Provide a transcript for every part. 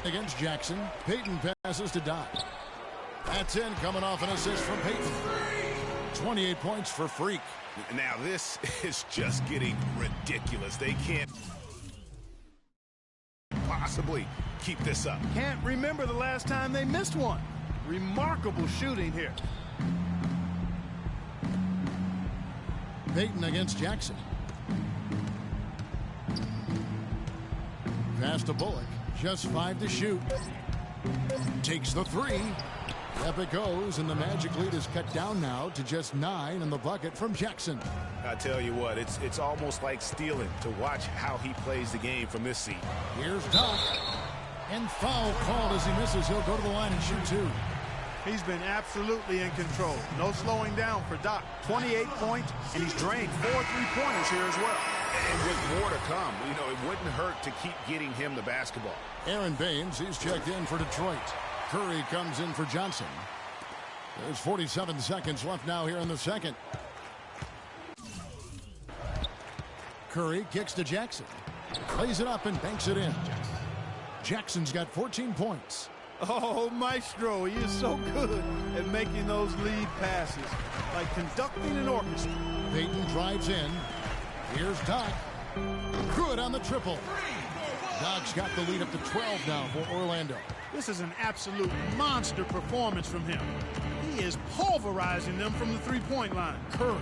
against Jackson. Peyton passes to Doc. That's in, coming off an assist from Peyton. 28 points for Freak. Now this is just getting ridiculous. They can't possibly keep this up. Can't remember the last time they missed one. Remarkable shooting here. Peyton against Jackson. Pass to Bullock. Just 5 to shoot. Takes the 3. Up it goes, and the Magic lead is cut down now to just 9 in the bucket from Jackson. I tell you what, it's almost like stealing to watch how he plays the game from this seat. Here's Doc. And foul called as he misses. He'll go to the line and shoot 2. He's been absolutely in control. No slowing down for Doc. 28 points, and he's drained 4 3-pointers here as well. And with more to come, you know, it wouldn't hurt to keep getting him the basketball. Aaron Baines, he's checked in for Detroit. Curry comes in for Johnson. There's 47 seconds left now here in the second. Curry kicks to Jackson. Lays it up and banks it in. Jackson's got 14 points. Oh, Maestro, he is so good at making those lead passes, like conducting an orchestra. Peyton drives in. Here's Doc. Good on the triple. Doc's got the lead up to 12 now for Orlando. This is an absolute monster performance from him. He is pulverizing them from the three-point line. Curry.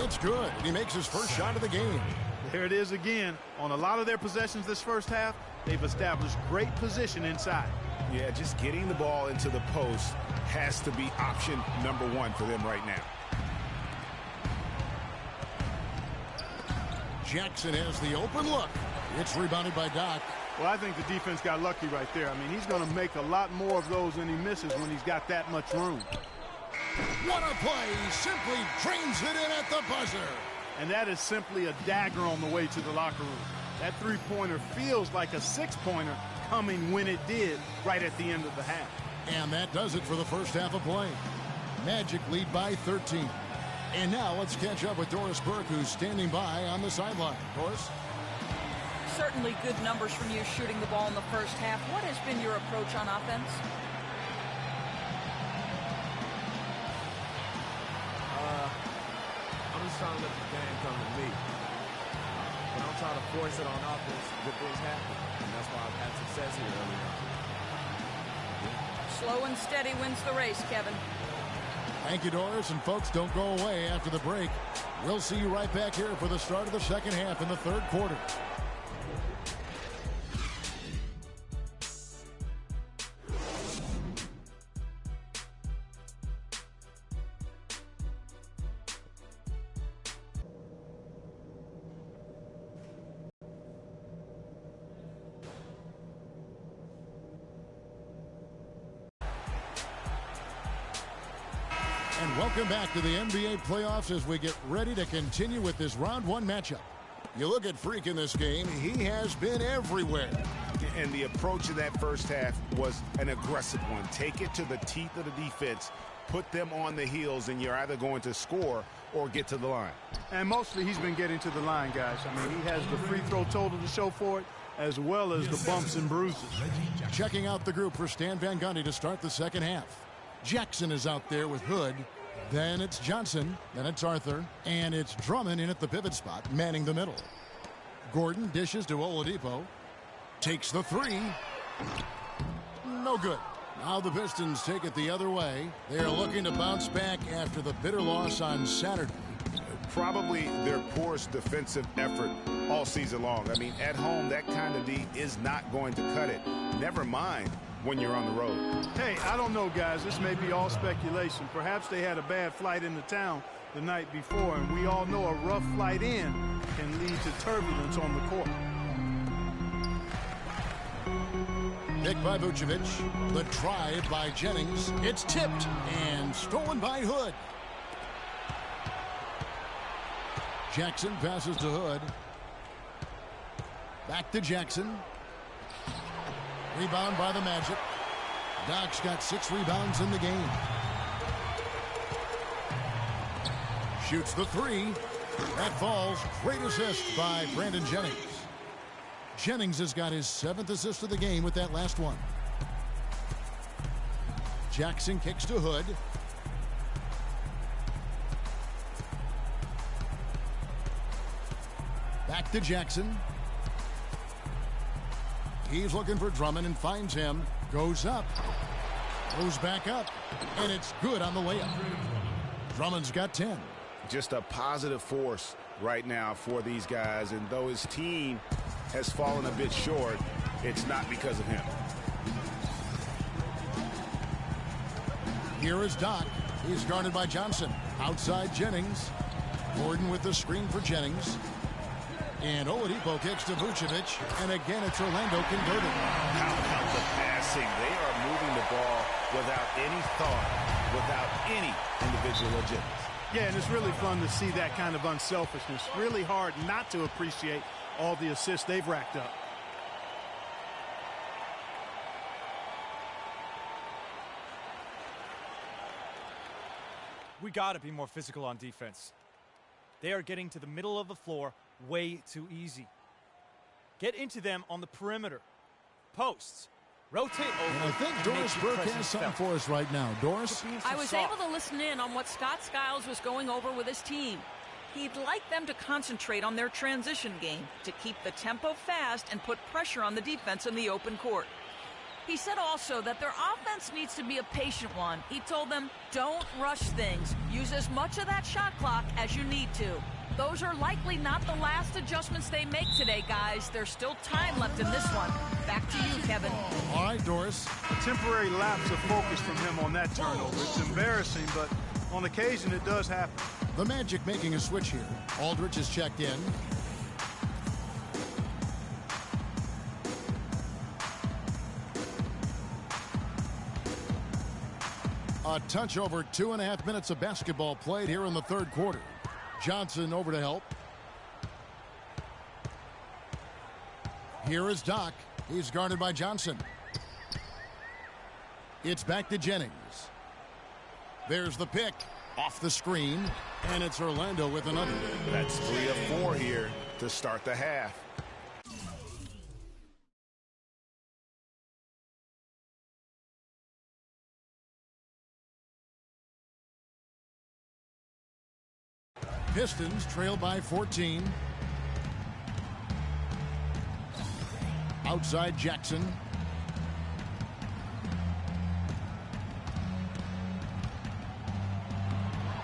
It's good. He makes his first shot of the game. There it is again. On a lot of their possessions this first half, they've established great position inside. Yeah, just getting the ball into the post has to be option number 1 for them right now. Jackson has the open look. It's rebounded by Doc. Well, I think the defense got lucky right there. I mean, he's going to make a lot more of those than he misses when he's got that much room. What a play. Simply drains it in at the buzzer. And that is simply a dagger on the way to the locker room. That three-pointer feels like a 6-pointer coming when it did right at the end of the half. And that does it for the first half of play. Magic lead by 13. And now let's catch up with Doris Burke, who's standing by on the sideline. Doris? Certainly good numbers from you shooting the ball in the first half. What has been your approach on offense? I'm just trying to let the game come to me. When I'm trying to force it on offense, good things happen. And that's why I've had success here early on. Slow and steady wins the race, Kevin. Thank you, Doris. And folks, don't go away after the break. We'll see you right back here for the start of the second half in the third quarter. And welcome back to the NBA playoffs as we get ready to continue with this round 1 matchup. You look at Freak in this game, he has been everywhere. And the approach of that first half was an aggressive one. Take it to the teeth of the defense, put them on the heels, and you're either going to score or get to the line. And mostly he's been getting to the line, guys. I mean, he has the free throw total to show for it, as well as the bumps and bruises. Checking out the group for Stan Van Gundy to start the second half. Jackson is out there with Hood. Then it's Johnson. Then it's Arthur. And it's Drummond in at the pivot spot, manning the middle. Gordon dishes to Oladipo. Takes the 3. No good. Now the Pistons take it the other way. They are looking to bounce back after the bitter loss on Saturday. Probably their poorest defensive effort all season long. I mean, at home, that kind of D is not going to cut it. Never mind when you're on the road. Hey, I don't know, guys. This may be all speculation. Perhaps they had a bad flight into town the night before, and we all know a rough flight in can lead to turbulence on the court. Picked by Vucevic. The drive by Jennings. It's tipped and stolen by Hood. Jackson passes to Hood. Back to Jackson. Rebound by the Magic. Doc's got 6 rebounds in the game. Shoots the 3. That falls. Great assist by Brandon Jennings. Jennings has got his 7th assist of the game with that last one. Jackson kicks to Hood. Back to Jackson. He's looking for Drummond and finds him. Goes up. Goes back up. And it's good on the layup. Drummond's got 10. Just a positive force right now for these guys. And though his team has fallen a bit short, it's not because of him. Here is Doc. He's guarded by Johnson. Outside Jennings. Gordon with the screen for Jennings. And Oladipo kicks to Vucevic. And again, it's Orlando converted. How about the passing? They are moving the ball without any thought, without any individual agenda. Yeah, and it's really fun to see that kind of unselfishness. Really hard not to appreciate all the assists they've racked up. We got to be more physical on defense. They are getting to the middle of the floor way too easy. Get into them on the perimeter. Posts. Rotate over. And I think Doris Burke has something for us right now. Doris? I was able to listen in on what Scott Skiles was going over with his team. He'd like them to concentrate on their transition game, to keep the tempo fast and put pressure on the defense in the open court. He said also that their offense needs to be a patient one. He told them, don't rush things. Use as much of that shot clock as you need to. Those are likely not the last adjustments they make today, guys. There's still time left in this one. Back to you, Kevin. All right, Doris. A temporary lapse of focus from him on that turnover. It's embarrassing, but on occasion it does happen. The Magic making a switch here. Aldridge is checked in. A touch over 2.5 minutes of basketball played here in the third quarter. Johnson over to help. Here is Doc. He's guarded by Johnson. It's back to Jennings. There's the pick. Off the screen. And it's Orlando with another. That's 3 of 4 here to start the half. Pistons trail by 14. Outside Jackson.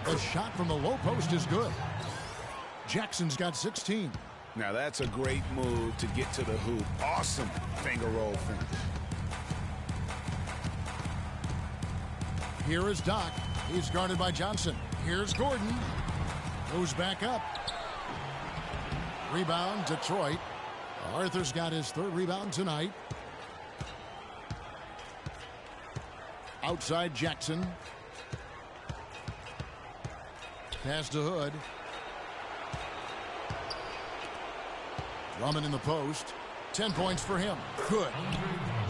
The shot from the low post is good. Jackson's got 16. Now that's a great move to get to the hoop. Awesome finger roll finish. Here is Doc. He's guarded by Johnson. Here's Gordon. Goes back up. Rebound, Detroit. Arthur's got his 3rd rebound tonight. Outside Jackson. Pass to Hood. Drummond in the post. 10 points for him. Good.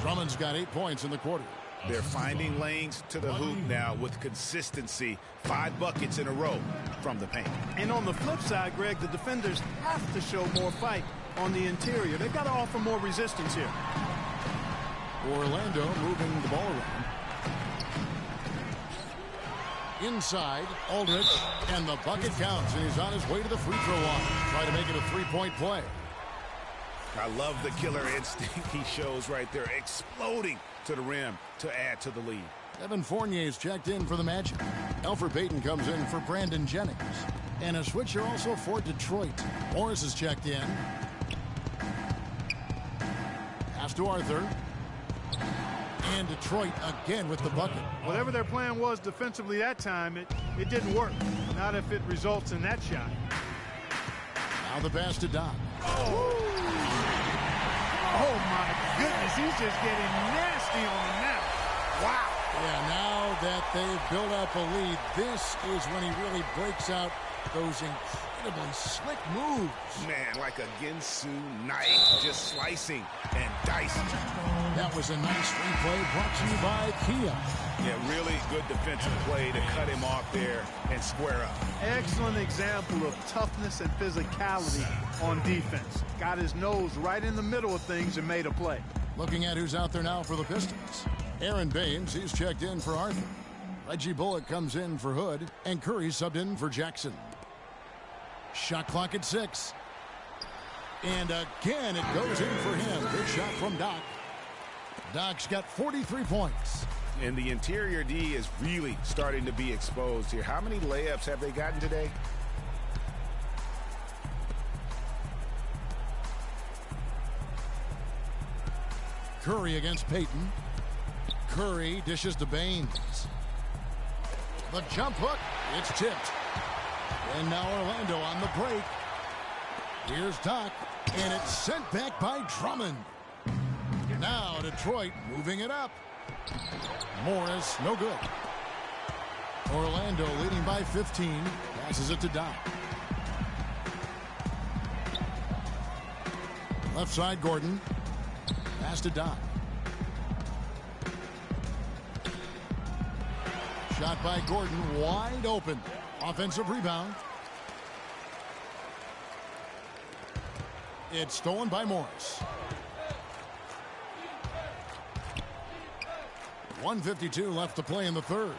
Drummond's got 8 points in the quarter. They're finding lanes to the hoop now with consistency. 5 buckets in a row from the paint. And on the flip side, Greg, the defenders have to show more fight on the interior. They've got to offer more resistance here. Orlando moving the ball around. Inside, Aldridge, and the bucket counts, and he's on his way to the free throw line. Try to make it a 3-point play. I love the killer instinct he shows right there, exploding to the rim to add to the lead. Evan Fournier's checked in for the Magic. Elfrid Payton comes in for Brandon Jennings. And a switcher also for Detroit. Morris is checked in. Pass to Arthur. And Detroit again with the bucket. Whatever their plan was defensively that time, it didn't work. Not if it results in that shot. Now the pass to Doc. Oh, my goodness. He's just getting nasty on the net. Wow. Yeah, now that they've built up a lead, this is when he really breaks out those incredibly slick moves. Man, like a Ginsu knife, just slicing and dicing. That was a nice replay brought to you by Kia. Yeah, really good defensive play to cut him off there and square up. Excellent example of toughness and physicality on defense. Got his nose right in the middle of things and made a play. Looking at who's out there now for the Pistons. Aaron Baines, he's checked in for Arthur. Reggie Bullock comes in for Hood, and Curry subbed in for Jackson. Shot clock at 6. And again, it goes in for him. Good shot from Doc. Doc's got 43 points. And the interior D is really starting to be exposed here. How many layups have they gotten today? Curry against Payton. Curry dishes to Baines. The jump hook, it's tipped. And now Orlando on the break. Here's Doc, and it's sent back by Drummond. Now Detroit moving it up. Morris, no good. Orlando leading by 15. Passes it to Doc. Left side, Gordon. Pass to Doc. Shot by Gordon, wide open. Offensive rebound. It's stolen by Morris. 1:52 left to play in the third.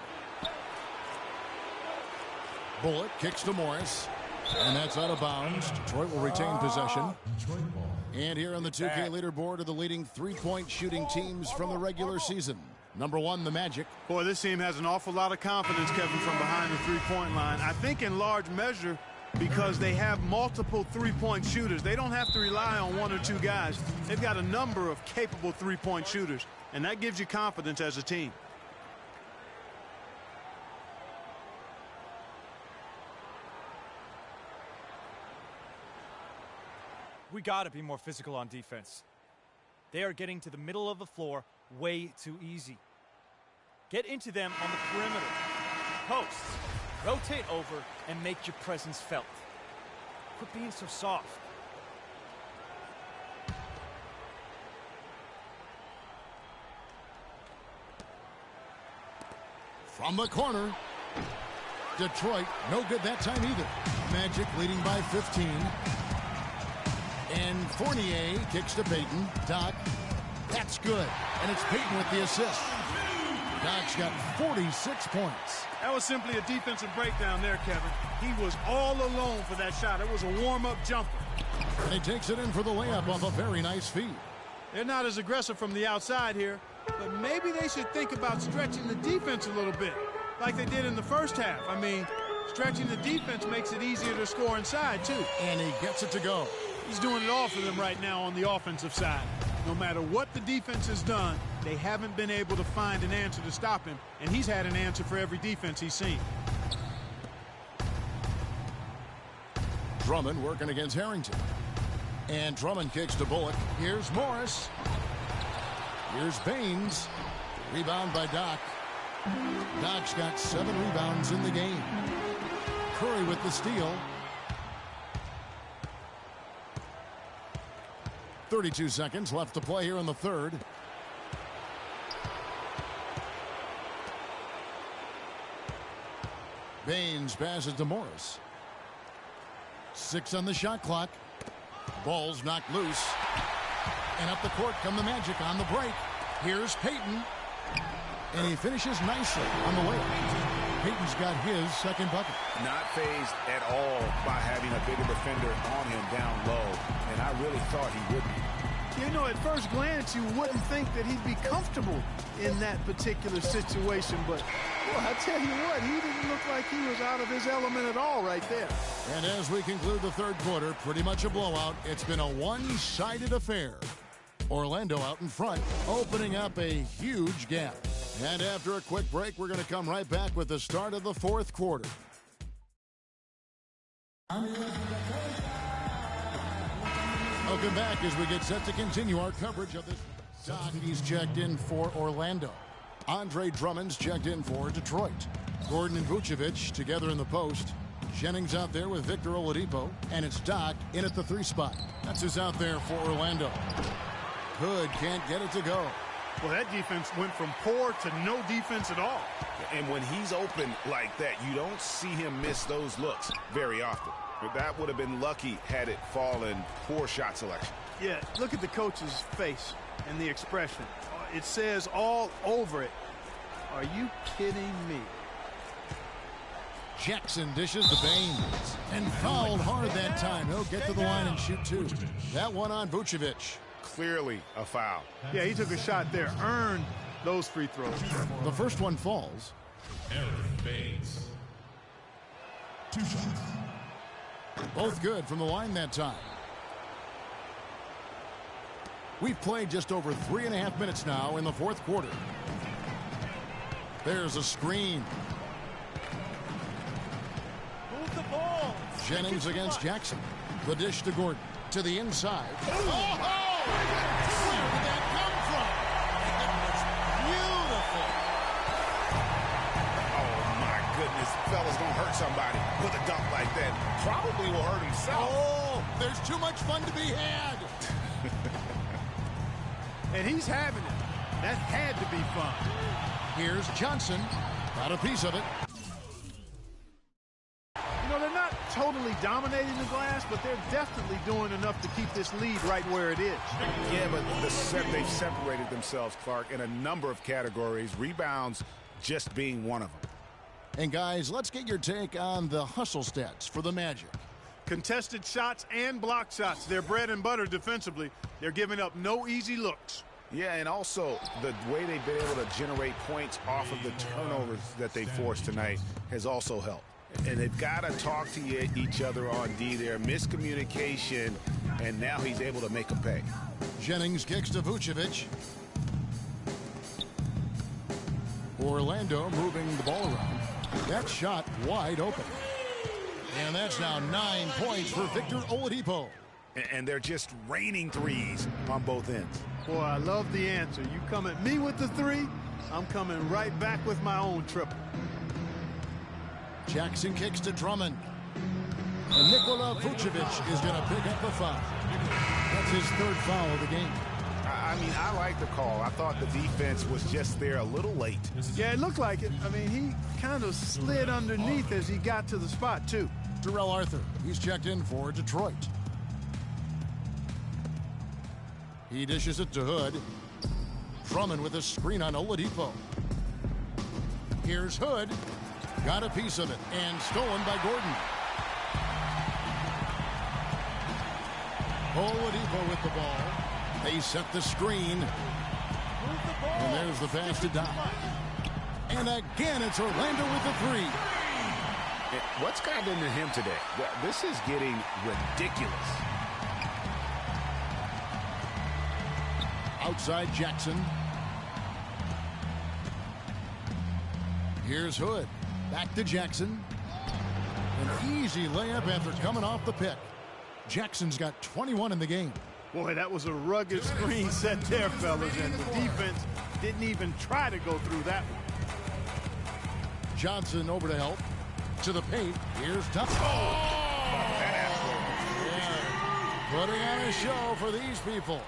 Bullock kicks to Morris. And that's out of bounds. Detroit will retain possession. And here on the 2K leaderboard are the leading three-point shooting teams from the regular season. Number 1, the Magic. Boy, this team has an awful lot of confidence, Kevin, from behind the three-point line. I think in large measure because they have multiple three-point shooters. They don't have to rely on one or two guys. They've got a number of capable three-point shooters, and that gives you confidence as a team. We got to be more physical on defense. They are getting to the middle of the floor way too easy. Get into them on the perimeter. Posts. Rotate over and make your presence felt. Quit being so soft. From the corner. Detroit, no good that time either. Magic leading by 15. And Fournier kicks to Payton. Doc, that's good. And it's Payton with the assist. Doc's got 46 points. That was simply a defensive breakdown there, Kevin. He was all alone for that shot. It was a warm-up jumper. And he takes it in for the layup off a very nice feed. They're not as aggressive from the outside here, but maybe they should think about stretching the defense a little bit, like they did in the first half. I mean, stretching the defense makes it easier to score inside, too. And he gets it to go. He's doing it all for them right now on the offensive side. No matter what the defense has done, they haven't been able to find an answer to stop him, and he's had an answer for every defense he's seen. Drummond working against Harrington. And Drummond kicks to Bullock. Here's Morris. Here's Baines. Rebound by Doc. Doc's got 7 rebounds in the game. Curry with the steal. 32 seconds left to play here in the third. Baines passes to Morris. 6 on the shot clock. Ball's knocked loose. And up the court come the Magic on the break. Here's Payton. And he finishes nicely on the way. Payton's got his second bucket. Not fazed at all by having a bigger defender on him down low. And I really thought he would be. You know, at first glance, you wouldn't think that he'd be comfortable in that particular situation. But, well, I tell you what, he didn't look like he was out of his element at all right there. And as we conclude the third quarter, pretty much a blowout. It's been a one-sided affair. Orlando out in front, opening up a huge gap. And after a quick break, we're going to come right back with the start of the fourth quarter. Welcome back as we get set to continue our coverage of this. Doc, he's checked in for Orlando. Andre Drummond's checked in for Detroit. Gordon and Vucevic together in the post. Jennings out there with Victor Oladipo. And it's Doc in at the 3 spot. That's who's out there for Orlando. Hood can't get it to go. Well, that defense went from poor to no defense at all. And when he's open like that, you don't see him miss those looks very often. But that would have been lucky had it fallen. Poor shot selection. Yeah, look at the coach's face and the expression. It says all over it, "Are you kidding me?" Jackson dishes to Baines and fouled hard that time. He'll get to the line and shoot two. That one on Vucevic. Clearly a foul. Yeah, he took a shot there, earned those free throws. The first one falls. Aaron Baines. 2 shots. Both good from the line that time. We've played just over 3.5 minutes now in the fourth quarter. There's a screen. Move the ball. Jennings against Jackson. The dish to Gordon. To the inside. Oh! Where did that come from? It was beautiful. Oh, my goodness. Fella's going to hurt somebody with a dunk like that. Probably will hurt himself. Oh, there's too much fun to be had. And he's having it. That had to be fun. Here's Johnson. Got a piece of it. You know, they're not totally dominating the glass, but they're definitely doing enough to keep this lead right where it is. Yeah, but they've separated themselves, Clark, in a number of categories. Rebounds just being one of them. And guys, let's get your take on the hustle stats for the Magic. Contested shots and block shots. They're bread and butter defensively. They're giving up no easy looks. Yeah, and also the way they've been able to generate points off of the turnovers that they forced tonight has also helped. And they've got to talk to each other on D there. Miscommunication, and now he's able to make them pay. Jennings kicks to Vucevic. Orlando moving the ball around. That shot wide open. And that's now 9 points for Victor Oladipo. And they're just raining threes on both ends. Boy, I love the answer. You come at me with the three, I'm coming right back with my own triple. Jackson kicks to Drummond. And Nikola Vucevic is going to pick up the foul. That's his third foul of the game. I mean, I like the call. I thought the defense was just there a little late. Yeah, it looked like it. I mean, he kind of slid underneath as he got to the spot, too. Terrell Arthur, he's checked in for Detroit. He dishes it to Hood. Drummond with a screen on Oladipo. Here's Hood. Got a piece of it and stolen by Gordon. Oladipo with the ball. They set the screen. And there's the pass to Doc. And again, it's Orlando with the three. What's gotten into him today? This is getting ridiculous. Outside Jackson. Here's Hood. Back to Jackson. An easy layup after coming off the pick. Jackson's got 21 in the game. Boy, that was a rugged screen set there, fellas, and the defense didn't even try to go through that one. Johnson over to help. To the paint. Here's Thompson. Putting on a show for these people.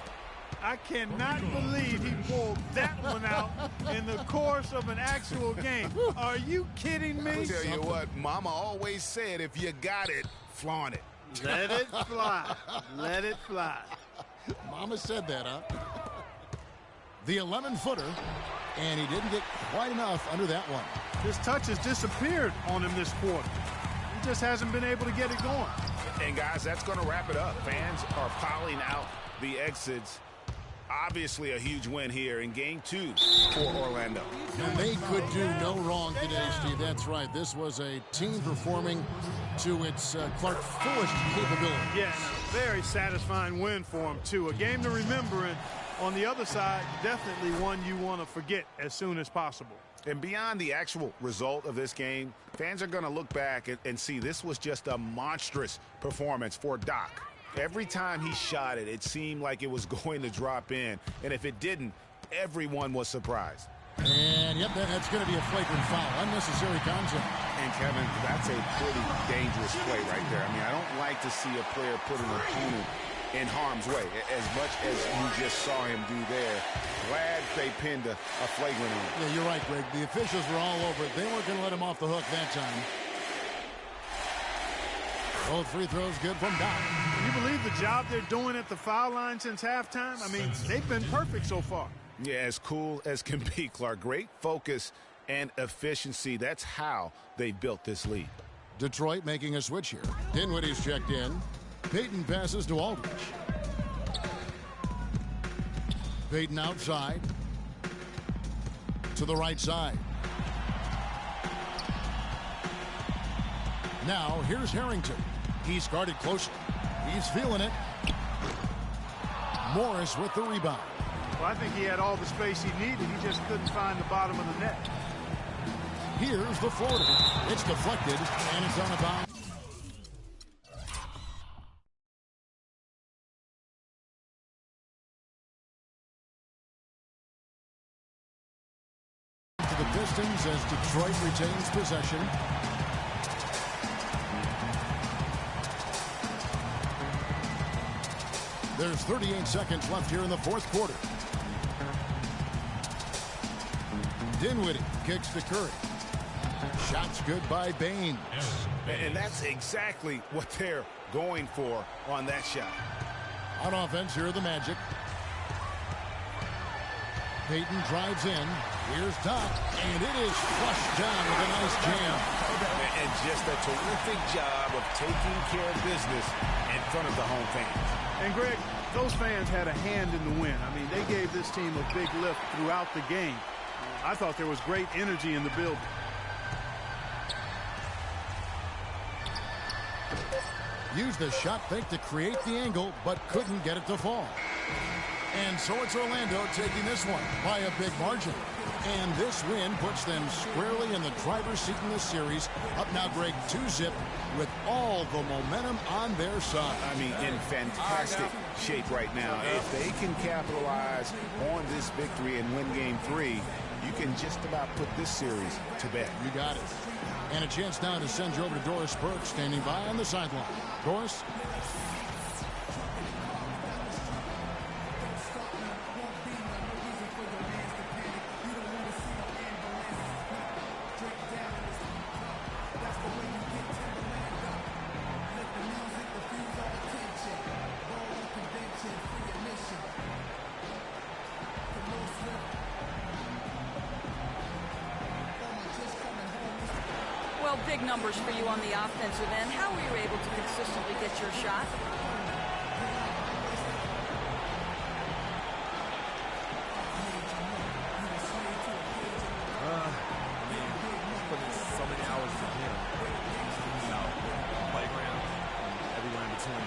I cannot believe he pulled that one out in the course of an actual game. Are you kidding me? I'll tell you what, Mama always said, if you got it, flaunt it. Let it fly. Let it fly. Mama said that, huh? The 11-footer, and he didn't get quite enough under that one. His touch has disappeared on him this quarter. He just hasn't been able to get it going. And, guys, that's going to wrap it up. Fans are piling out the exits. Obviously a huge win here in Game 2 for Orlando. And they could do no wrong today, Steve. That's right. This was a team performing to its Clark fullest capability. Yes, very satisfying win for him, too. A game to remember, and on the other side, definitely one you want to forget as soon as possible. And beyond the actual result of this game, fans are going to look back and see this was just a monstrous performance for Doc. Every time he shot it, it seemed like it was going to drop in. And if it didn't, everyone was surprised. And, yep, that's going to be a flagrant foul. Unnecessary contact. And, Kevin, that's a pretty dangerous play right there. I mean, I don't like to see a player put an opponent in harm's way, as much as you just saw him do there. Glad they pinned a flagrant on. Yeah, you're right, Greg. The officials were all over it. They weren't going to let him off the hook that time. Both free throws good from Doc. Can you believe the job they're doing at the foul line since halftime? I mean, they've been perfect so far. Yeah, as cool as can be, Clark. Great focus and efficiency. That's how they built this lead. Detroit making a switch here. Dinwiddie's checked in. Payton passes to Aldridge. Payton outside. To the right side. Now, here's Harrington. He's guarded closely. He's feeling it. Morris with the rebound. Well, I think he had all the space he needed. He just couldn't find the bottom of the net. Here's the floater. It's deflected, and it's on a bounce. To the Pistons as Detroit retains possession. There's 38 seconds left here in the fourth quarter. Dinwiddie kicks to Curry. Shots good by Baines. And that's exactly what they're going for on that shot. On offense, here are the Magic. Payton drives in. Here's Doc, and it is flushed down with a nice jam. And just a terrific job of taking care of business in front of the home fans. And, Greg, those fans had a hand in the win. I mean, they gave this team a big lift throughout the game. I thought there was great energy in the building. Used the shot fake to create the angle, but couldn't get it to fall. And so it's Orlando taking this one by a big margin. And this win puts them squarely in the driver's seat in this series. Up now, Greg, 2-zip with all the momentum on their side. I mean, in fantastic shape right now. If they can capitalize on this victory and win game 3, you can just about put this series to bed. You got it. And a chance now to send you over to Doris Burke, standing by on the sideline. Doris? Well, big numbers for you on the offensive end. How were you able to consistently get your shot? Putting so many hours in the gym. Out, playground, and everywhere in between.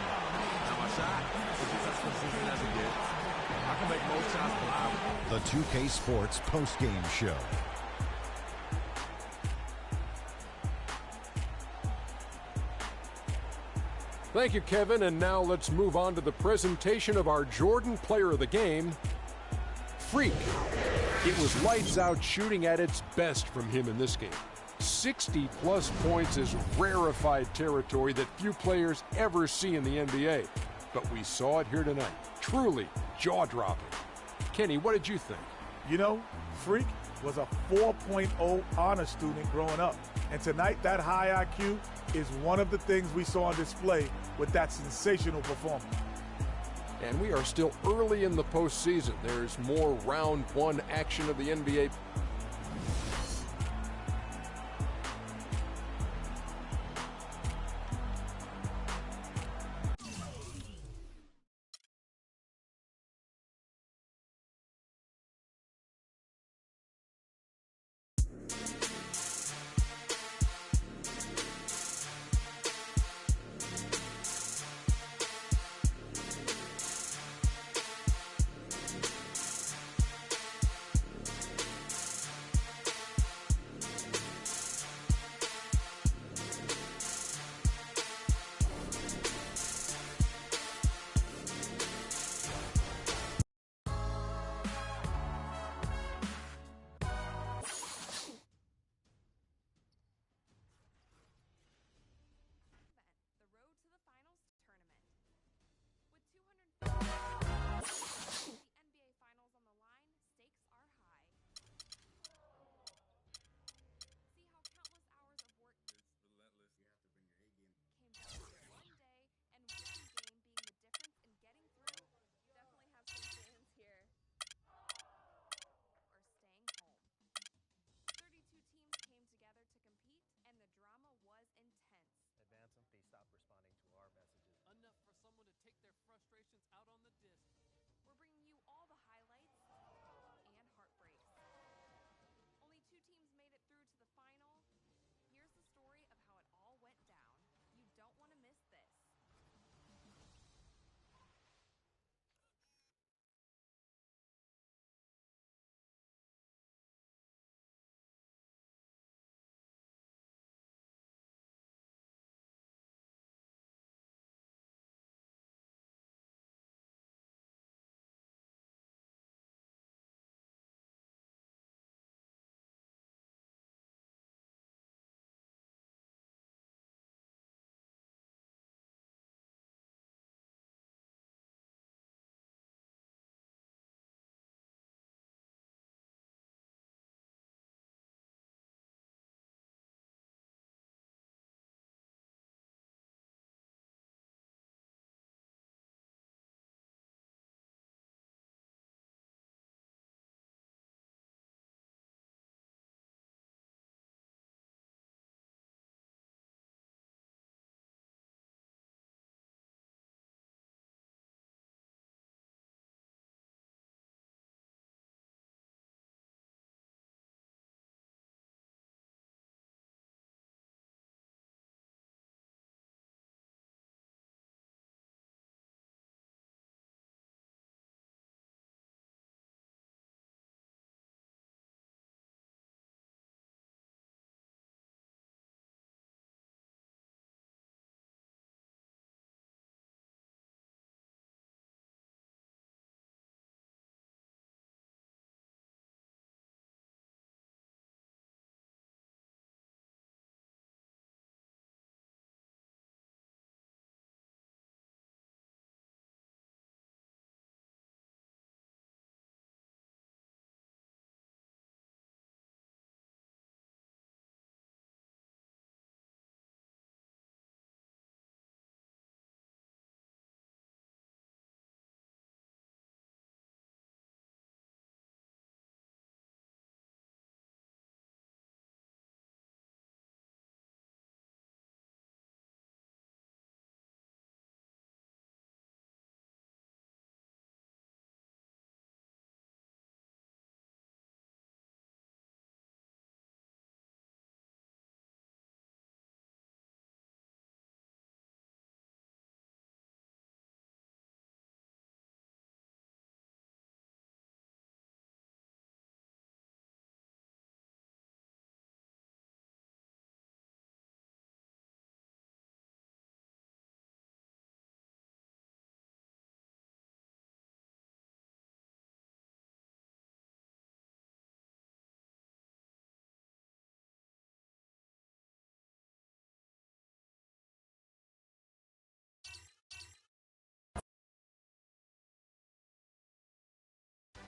Now my shot is just as consistent as it gets. I can make most shots reliable. The 2K Sports postgame show. Thank you, Kevin. And now let's move on to the presentation of our Jordan Player of the Game, Freak. It was lights out shooting at its best from him in this game. 60-plus points is rarefied territory that few players ever see in the NBA. But we saw it here tonight. Truly jaw-dropping. Kenny, what did you think? You know, Freak was a 4.0 honor student growing up. And tonight, that high IQ is one of the things we saw on display with that sensational performance. And we are still early in the postseason. There's more round one action of the NBA.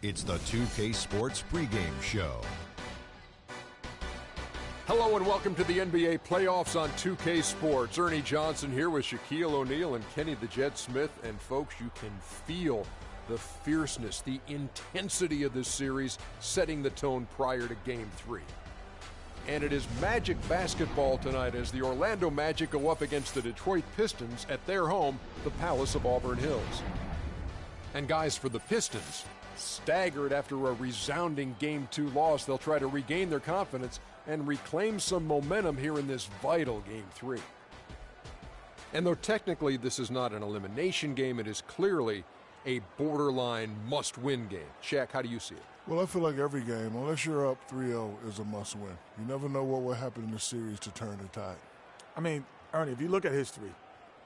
It's the 2K Sports pregame show. Hello and welcome to the NBA playoffs on 2K Sports. Ernie Johnson here with Shaquille O'Neal and Kenny the Jet Smith. And folks, you can feel the fierceness, the intensity of this series setting the tone prior to Game 3. And it is Magic basketball tonight as the Orlando Magic go up against the Detroit Pistons at their home, the Palace of Auburn Hills. And guys, for the Pistons, staggered after a resounding Game 2 loss, they'll try to regain their confidence and reclaim some momentum here in this vital Game 3. And though technically this is not an elimination game, it is clearly a borderline must-win game. Shaq, how do you see it? Well, I feel like every game, unless you're up 3-0, is a must-win. You never know what will happen in the series to turn the tide. I mean, Ernie, if you look at history,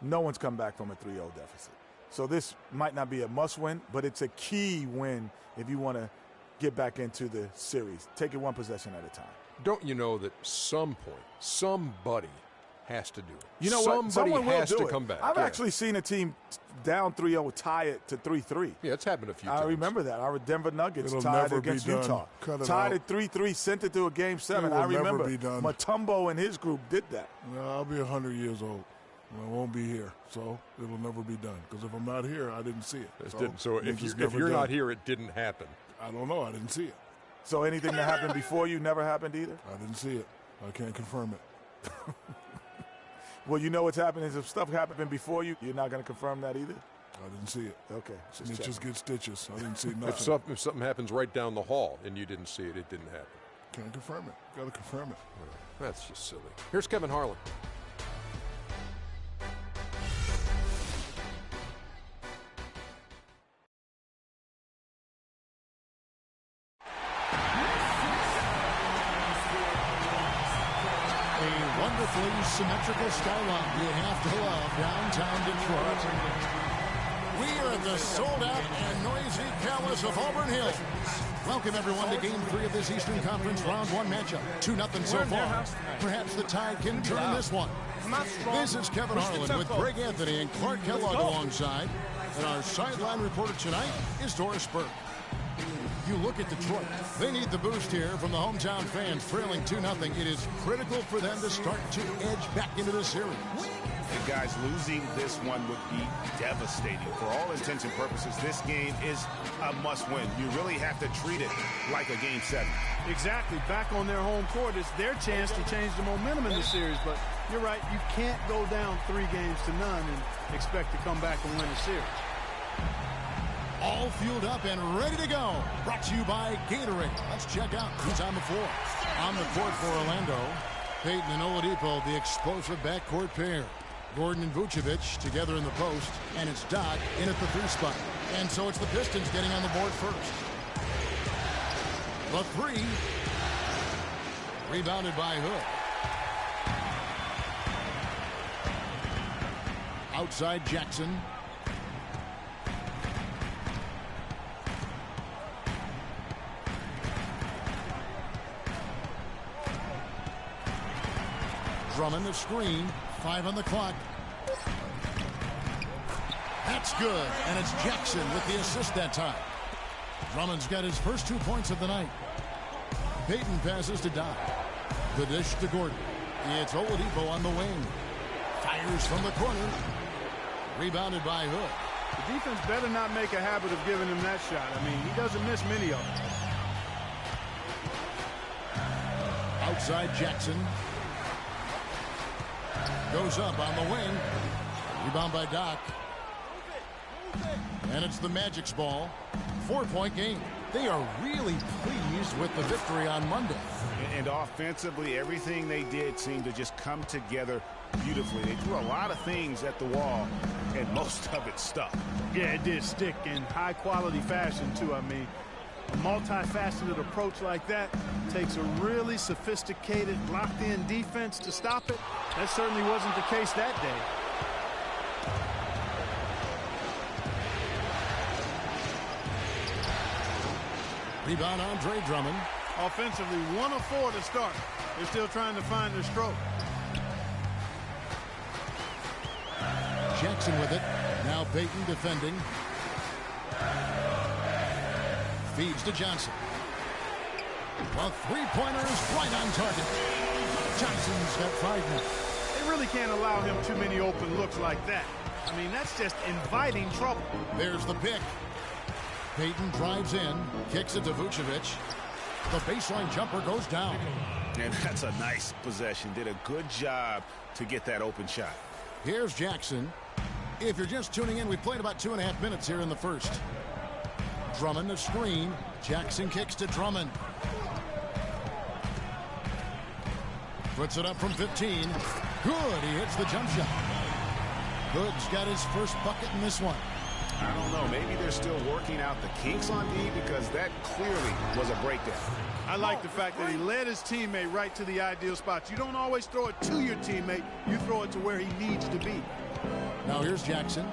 no one's come back from a 3-0 deficit. So this might not be a must-win, but it's a key win if you want to get back into the series. Take it one possession at a time. Don't you know that some point, somebody has to do it? You know what? Somebody has to come back. I've actually seen a team down 3-0 tie it to 3-3. Yeah, it's happened a few times. I remember that. Our Denver Nuggets It'll tied never against be done. Utah. Cut it tied out. at 3-3, sent it to a Game 7. It will I remember never be done. Mutombo and his group did that. No, I'll be 100 years old. I won't be here, so it'll never be done. Because if I'm not here, I didn't see it. So if you're not here, it didn't happen. I don't know. I didn't see it. So anything that happened before you never happened either? I didn't see it. I can't confirm it. Well, you know what's happening is if stuff happened before you, you're not going to confirm that either? I didn't see it. Okay. Snitches get stitches. I didn't see nothing. If something happens right down the hall and you didn't see it, it didn't happen. Can't confirm it. Got to confirm it. That's just silly. Here's Kevin Harlan. Wonderfully symmetrical skyline you have to love downtown Detroit. We are at the sold-out and noisy Palace of Auburn Hills. Welcome, everyone, to Game 3 of this Eastern Conference Round 1 matchup. 2-0 so far. Perhaps the Tide can turn this one. This is Kevin Harlan with Greg Anthony and Clark Kellogg alongside. And our sideline reporter tonight is Doris Burke. You look at Detroit. They need the boost here from the hometown fans, trailing 2-0. It is critical for them to start to edge back into the series. And guys, losing this one would be devastating. For all intents and purposes, this game is a must-win. You really have to treat it like a Game 7. Exactly. Back on their home court, it's their chance to change the momentum in the series. But you're right, you can't go down 3-0 and expect to come back and win a series. All fueled up and ready to go. Brought to you by Gatorade. Let's check out who's on the floor. On the court for Orlando, Peyton and Oladipo, the explosive backcourt pair. Gordon and Vucevic together in the post, and it's Doc in at the 3 spot. And so it's the Pistons getting on the board first. The 3. Rebounded by Hood. Outside Jackson. Drummond the screen. 5 on the clock. That's good. And it's Jackson with the assist that time. Drummond's got his first 2 points of the night. Peyton passes to Doc. The dish to Gordon. It's Oladipo on the wing. Fires from the corner. Rebounded by Hood. The defense better not make a habit of giving him that shot. I mean, he doesn't miss many of them. Outside Jackson. Goes up on the wing. Rebound by Doc. And it's the Magic's ball. 4-point game. They are really pleased with the victory on Monday. And offensively, everything they did seemed to just come together beautifully. They threw a lot of things at the wall, and most of it stuck. Yeah, it did stick in high-quality fashion, too. I mean, a multifaceted approach like that takes a really sophisticated, locked-in defense to stop it. That certainly wasn't the case that day. Rebound, Andre Drummond. Offensively, 1 of 4 to start. They're still trying to find their stroke. Jackson with it. Now Peyton defending. Feeds to Johnson. Well, three-pointer is right on target. Johnson's got 5 now. They really can't allow him too many open looks like that. I mean, that's just inviting trouble. There's the pick. Payton drives in, kicks it to Vucevic. The baseline jumper goes down. And that's a nice possession. Did a good job to get that open shot. Here's Jackson. If you're just tuning in, we played about 2.5 minutes here in the first. Drummond a screen. Jackson kicks to Drummond. Puts it up from 15. Good. He hits the jump shot. Hood's got his first bucket in this one. I don't know. Maybe they're still working out the kinks on D because that clearly was a breakdown. I like the fact that he led his teammate right to the ideal spots. You don't always throw it to your teammate. You throw it to where he needs to be. Now here's Jackson.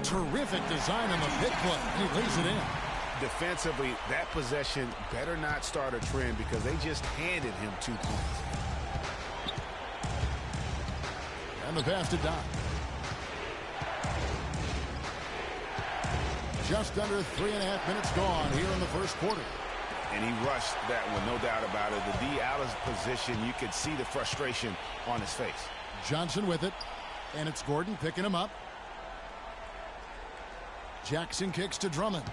Terrific design on the pick play. He lays it in. Defensively, that possession better not start a trend because they just handed him 2 points. And the pass to Doc. Just under 3.5 minutes gone here in the first quarter. And he rushed that one, no doubt about it. The D out of position, you could see the frustration on his face. Johnson with it, and it's Gordon picking him up. Jackson kicks to Drummond.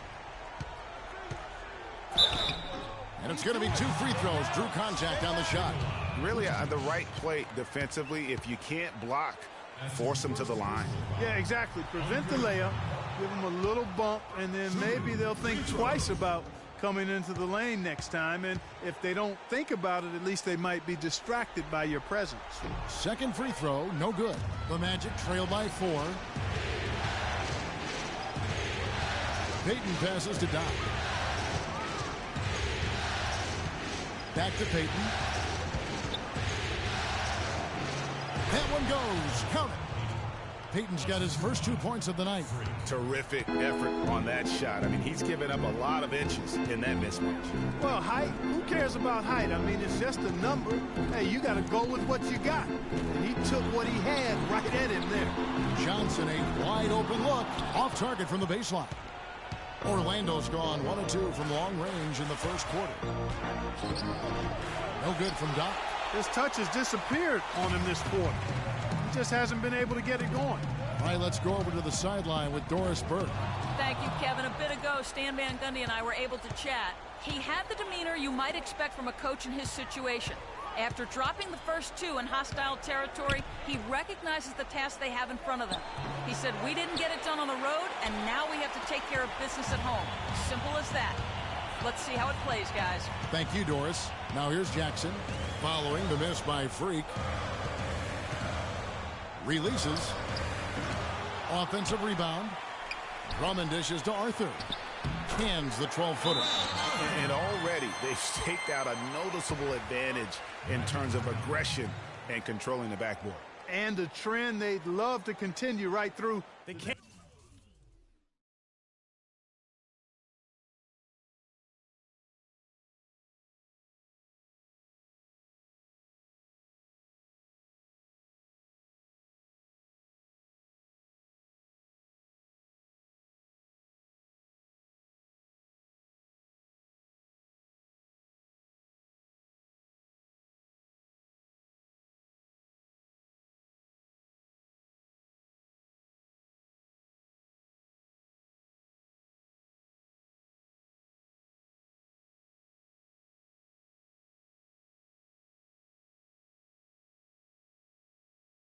And it's going to be 2 free throws. Drew contact on the shot. Really the right play defensively. If you can't block, force him to the line. Yeah, exactly. Prevent the layup, give him a little bump, and then maybe they'll think twice about coming into the lane next time. And if they don't think about it, at least they might be distracted by your presence. Second free throw, no good. The Magic trail by 4. Payton passes to Doc. Back to Payton. That one goes. Count it. Payton's got his first 2 points of the night. Terrific effort on that shot. I mean, he's given up a lot of inches in that mismatch. Well, height, who cares about height? I mean, it's just a number. Hey, you got to go with what you got. And he took what he had right at him there. Johnson, a wide open look. Off target from the baseline. Orlando's gone 1 of 2 from long range in the first quarter. No good from Doc. His touch has disappeared on him this quarter. He just hasn't been able to get it going. All right, let's go over to the sideline with Doris Burke. Thank you, Kevin. A bit ago, Stan Van Gundy and I were able to chat. He had the demeanor you might expect from a coach in his situation. After dropping the first 2 in hostile territory, he recognizes the task they have in front of them. He said, we didn't get it done on the road, and now we have to take care of business at home. Simple as that. Let's see how it plays, guys. Thank you, Doris. Now here's Jackson, following the miss by Freak. Releases. Offensive rebound. Drummond dishes to Arthur. Cans the 12-footer. And already they've staked out a noticeable advantage in terms of aggression and controlling the backboard. And a trend they'd love to continue right through. They can't.